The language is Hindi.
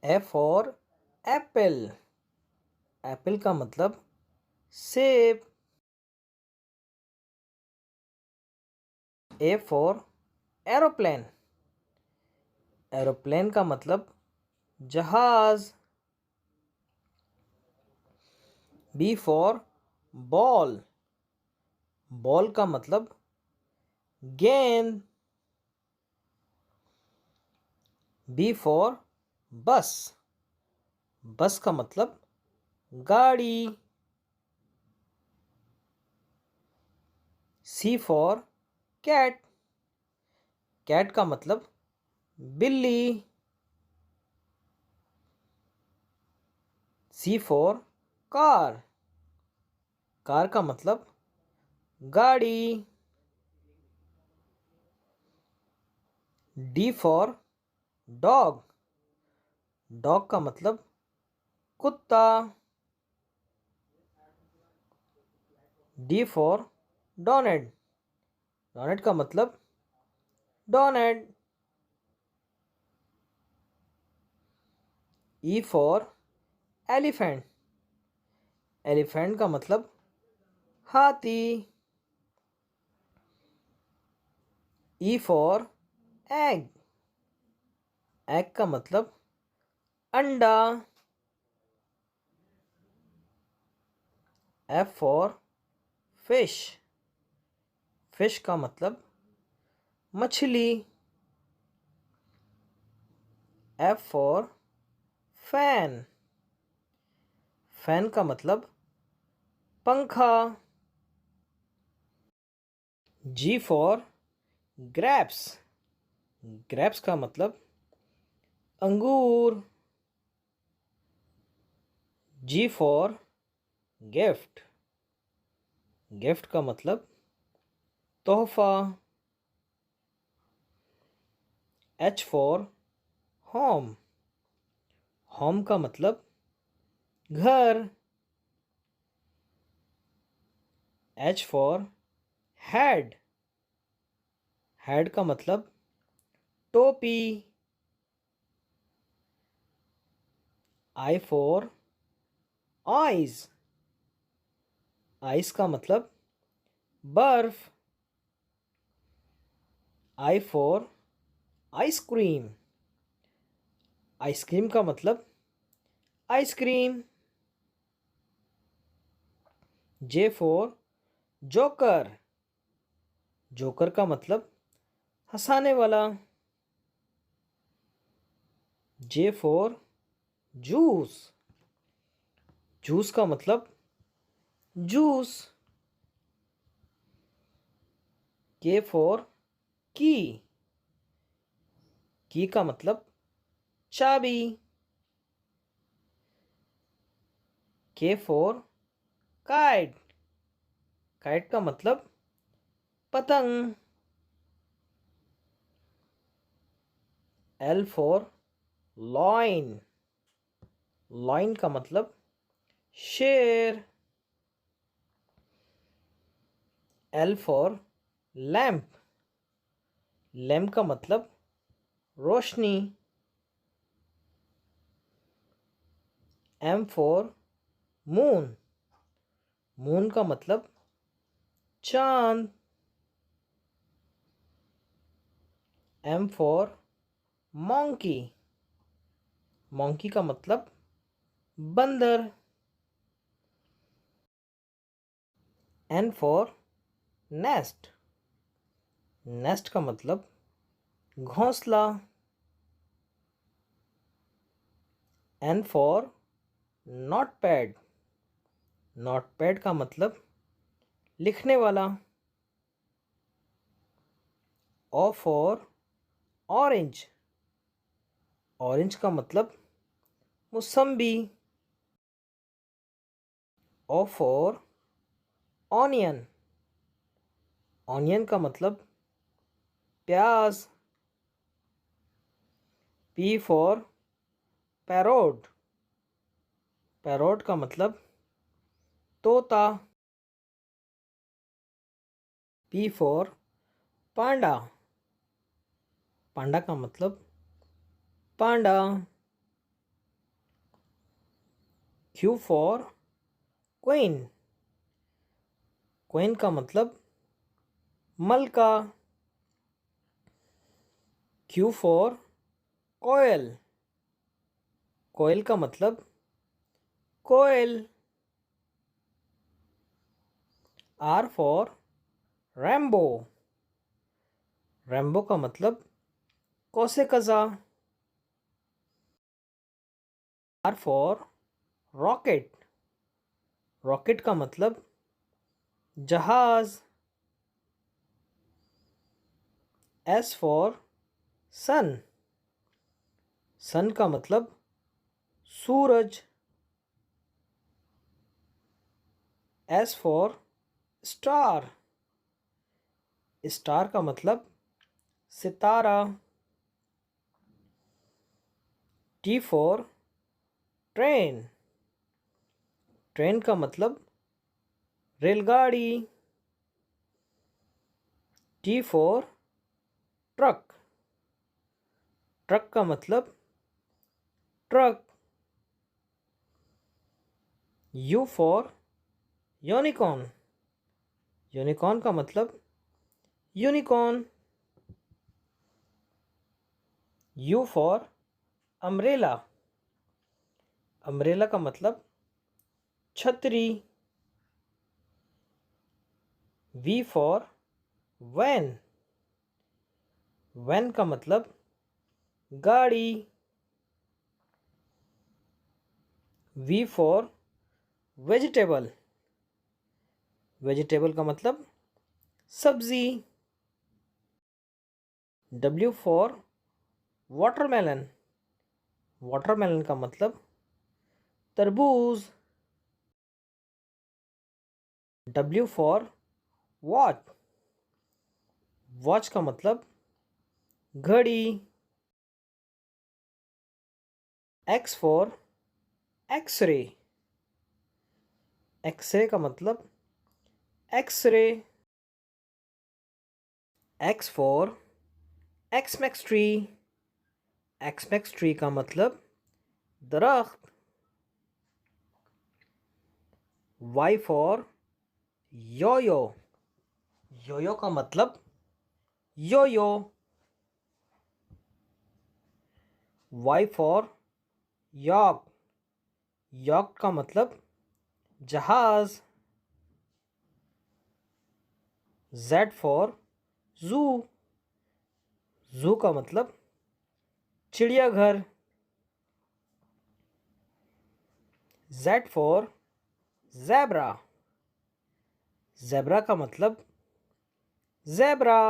A for Apple. एप्पल का मतलब सेब। A for aeroplane. एरोप्लेन का मतलब जहाज। B for ball. बॉल का मतलब गेंद। बी फॉर बस। बस का मतलब गाड़ी। सी फॉर कैट। कैट का मतलब बिल्ली। सी फॉर कार। कार का मतलब गाड़ी। D for dog. डॉग का मतलब कुत्ता। D for donate. डोनेट का मतलब donate. E for elephant. Elephant का मतलब हाथी। E for egg. एग का मतलब अंडा। F for fish. फिश का मतलब मछली। F for fan. फैन का मतलब पंखा। जी फॉर ग्रेप्स। ग्रेप्स का मतलब अंगूर। जी फॉर गिफ्ट। गिफ्ट का मतलब तोहफा। H for home. होम का मतलब घर। H for head. हेड का मतलब टोपी। I for eyes. आइस का मतलब बर्फ। I for ice cream. आइसक्रीम का मतलब ice cream. J for joker. Joker का मतलब हंसाने वाला। J for juice. जूस का मतलब जूस। के फॉर की। की का मतलब चाबी। के फॉर काइट। काइट का मतलब पतंग। L for lion. लॉइन का मतलब शेर। L for lamp. लैम्प का मतलब रोशनी। M for moon. मून का मतलब चांद। M for monkey. मॉन्की का मतलब बंदर। N for nest. नेस्ट का मतलब घोंसला। N for notepad. नोटपैड का मतलब लिखने वाला। O for orange. ऑरेंज का मतलब मौसम्बी। O for onion. ऑनियन का मतलब प्याज। P for parrot. पैरोट का मतलब तोता। पी फॉर पांडा। पांडा का मतलब पांडा। Q for queen. क्वीन का मतलब मलका. Q for कोयल. कोयल का मतलब कोयल. R for Rambo. रैम्बो का मतलब कौसे कज़ा. R for rocket. रॉकेट का मतलब जहाज. S for सन. सन का मतलब सूरज. S for star. स्टार का मतलब सितारा. T for train. ट्रेन का मतलब रेलगाड़ी. T for truck. ट्रक का मतलब truck. U for unicorn. Unicorn का मतलब unicorn. U for umbrella. Umbrella का मतलब छतरी. V for van. वैन का मतलब गाड़ी. V for vegetable. वेजिटेबल का मतलब सब्जी. W for watermelon. वाटरमेलन का मतलब तरबूज. W for watch. वॉच का मतलब घड़ी. X for x ray. एक्सरे का मतलब x ray. X for एक्समैक्स tree. एक्समैक्स tree का मतलब दरख्त. Y for Yo Yo. योयो का मतलब Yo Yo. Y for York. York का मतलब जहाज. Z for जू. जू का मतलब चिड़ियाघर. Z for zebra. ज़ेब्रा का मतलब ज़ेब्रा.